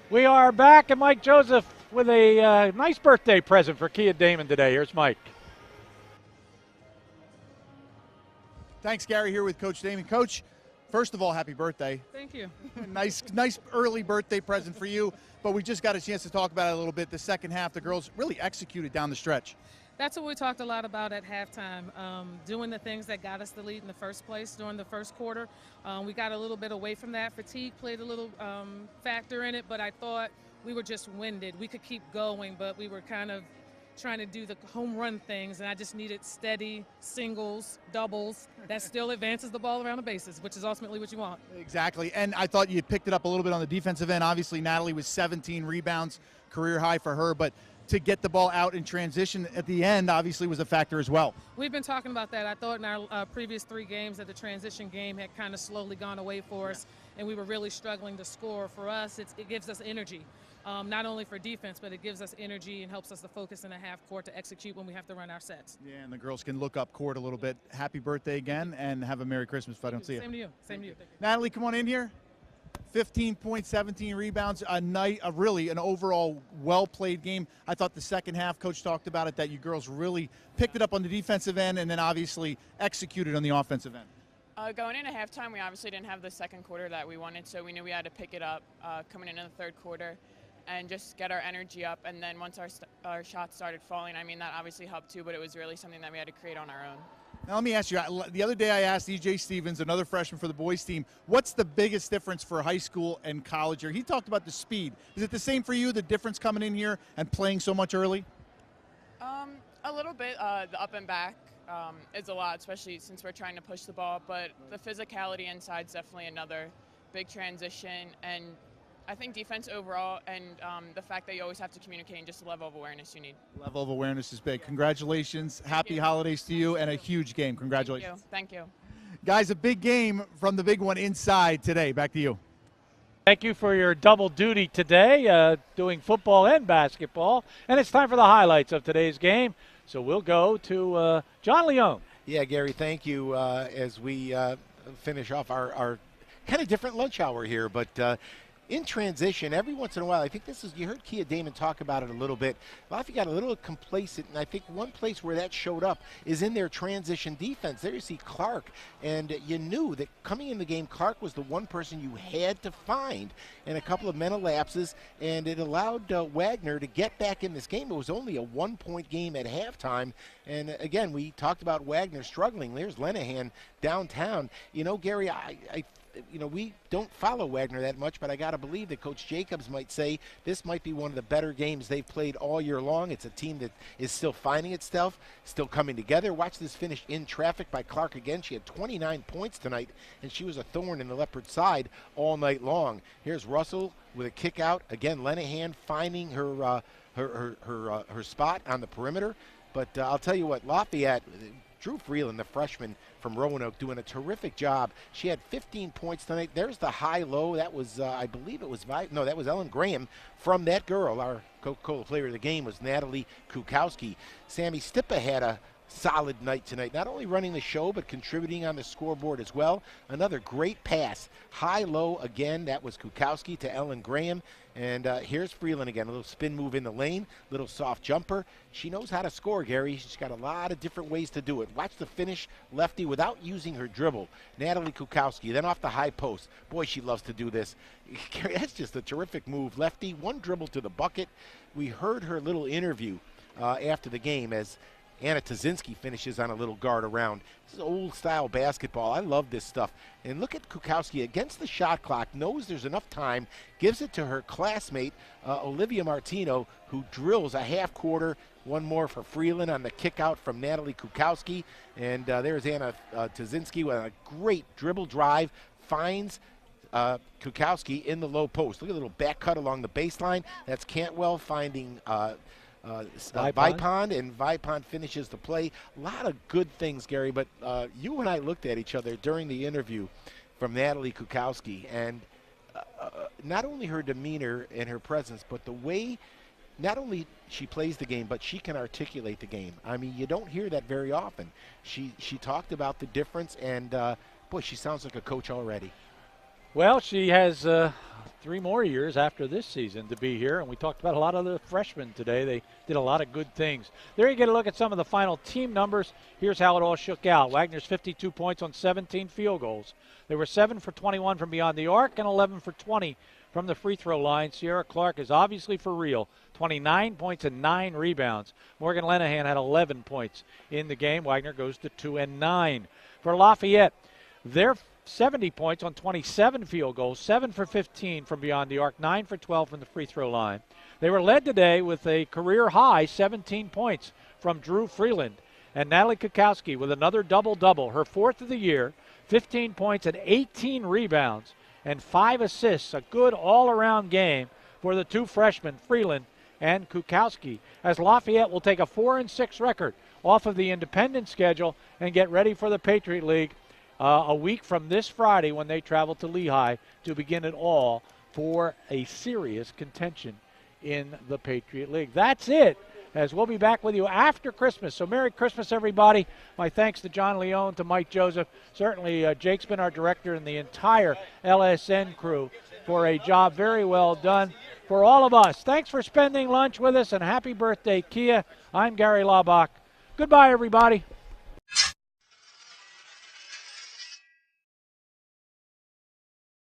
We are back, and Mike Joseph with a nice birthday present for Kia Damon today. Here's Mike. Thanks, Gary, here with Coach Damon. Coach, first of all, happy birthday. Thank you. Nice early birthday present for you, but we just got a chance to talk about it a little bit. The second half, the girls really executed down the stretch. That's what we talked a lot about at halftime, doing the things that got us the lead in the first place during the first quarter. We got a little bit away from that. Fatigue played a little factor in it, but I thought we were just winded. We could keep going, but we were kind of trying to do the home run things, and I just needed steady singles, doubles that still advances the ball around the bases, which is ultimately what you want. Exactly, and I thought you picked it up a little bit on the defensive end. Obviously, Natalie was 17 rebounds, career high for her, but to get the ball out in transition at the end obviously was a factor as well. We've been talking about that. I thought in our previous 3 games that the transition game had kind of slowly gone away for us, and we were really struggling to score. For us, it gives us energy, not only for defense, but it gives us energy and helps us to focus in the half court to execute when we have to run our sets. Yeah, and the girls can look up court a little bit. Happy birthday again, and have a Merry Christmas if I don't see you. Same to you. Same to you. Natalie, come on in here. 15 points, 17 rebounds, really an overall well-played game. I thought the second half, Coach talked about it, that you girls really picked it up on the defensive end and then obviously executed on the offensive end. Going into halftime, we obviously didn't have the second quarter that we wanted, so we knew we had to pick it up coming into the third quarter and just get our energy up. And then once our shots started falling, I mean, that obviously helped too, but it was really something that we had to create on our own. Now let me ask you, the other day I asked EJ Stevens, another freshman for the boys team, what's the biggest difference for high school and college here? He talked about the speed. Is it the same for you, the difference coming in here and playing so much early? A little bit. The up and back is a lot, especially since we're trying to push the ball, but the physicality inside is definitely another big transition. And I think defense overall and the fact that you always have to communicate and just the level of awareness you need. Level of awareness is big. Congratulations. Happy holidays to you and a huge game. Congratulations. Thank you. Guys, a big game from the big one inside today. Back to you. Thank you for your double duty today, doing football and basketball. And it's time for the highlights of today's game. So we'll go to John Leone. Yeah, Gary, thank you as we finish off our kind of different lunch hour here. But in transition, every once in a while, I think you heard Kia Damon talk about it a little bit. Lafayette got a little complacent, and I think one place where that showed up is in their transition defense. There you see Clark, and you knew that coming in the game, Clark was the one person you had to find in a couple of mental lapses, and it allowed Wagner to get back in this game. It was only a 1-point game at halftime, and again, we talked about Wagner struggling. There's Lenahan downtown. You know, Gary, we don't follow Wagner that much, but I got to believe that Coach Jacobs might say this might be one of the better games they've played all year long. It's a team that is still finding itself, still coming together. Watch this finish in traffic by Clark again. She had 29 points tonight, and she was a thorn in the Leopard side all night long. Here's Russell with a kick out. Again, Lenahan finding her spot on the perimeter. But I'll tell you what, Lafayette, Drew Freeland, the freshman from Roanoke, doing a terrific job. She had 15 points tonight. There's the high-low. That was, I believe it was, that was Ellen Graham from that girl. Our Coca-Cola player of the game was Natalie Kucowski. Sammy Stippa had a solid night tonight, not only running the show but contributing on the scoreboard as well. Another great pass, high-low again. That was Kucowski to Ellen Graham. And here's Freeland again, a little spin move in the lane, little soft jumper. She knows how to score, Gary. She's got a lot of different ways to do it. Watch the finish, lefty, without using her dribble. Natalie Kucowski, then off the high post. Boy, she loves to do this. Gary, that's just a terrific move. Lefty, one dribble to the bucket. We heard her little interview after the game as Anna Tazinski finishes on a little guard around. This is old-style basketball. I love this stuff. And look at Kucowski against the shot clock, knows there's enough time, gives it to her classmate, Olivia Martino, who drills a half-quarter. One more for Freeland on the kick-out from Natalie Kucowski. And there's Anna Tazinski with a great dribble drive, finds Kucowski in the low post. Look at a little back cut along the baseline. That's Cantwell finding Vipond, and Vipond finishes the play. A lot of good things, Gary, but you and I looked at each other during the interview from Natalie Kucowski, and not only her demeanor and her presence, but the way not only she plays the game, but she can articulate the game. I mean, you don't hear that very often. She talked about the difference, and boy, she sounds like a coach already. Well, she has 3 more years after this season to be here, and we talked about a lot of the freshmen today. They did a lot of good things. There you get a look at some of the final team numbers. Here's how it all shook out. Wagner's 52 points on 17 field goals. They were 7 for 21 from beyond the arc and 11 for 20 from the free throw line. Sierra Clark is obviously for real. 29 points and 9 rebounds. Morgan Lenahan had 11 points in the game. Wagner goes to 2-9. For Lafayette, they're 70 points on 27 field goals, 7 for 15 from beyond the arc, 9 for 12 from the free throw line. They were led today with a career high 17 points from Drew Freeland. And Natalie Kucowski with another double-double, her 4th of the year, 15 points and 18 rebounds and 5 assists. A good all-around game for the 2 freshmen, Freeland and Kucowski, as Lafayette will take a 4-6 record off of the independent schedule and get ready for the Patriot League a week from this Friday when they travel to Lehigh to begin it all for a serious contention in the Patriot League. That's it, as we'll be back with you after Christmas. So Merry Christmas, everybody. My thanks to John Leone, to Mike Joseph. Certainly Jake's been our director, and the entire LSN crew for a job very well done for all of us. Thanks for spending lunch with us, and happy birthday, Kia. I'm Gary Laubach. Goodbye, everybody.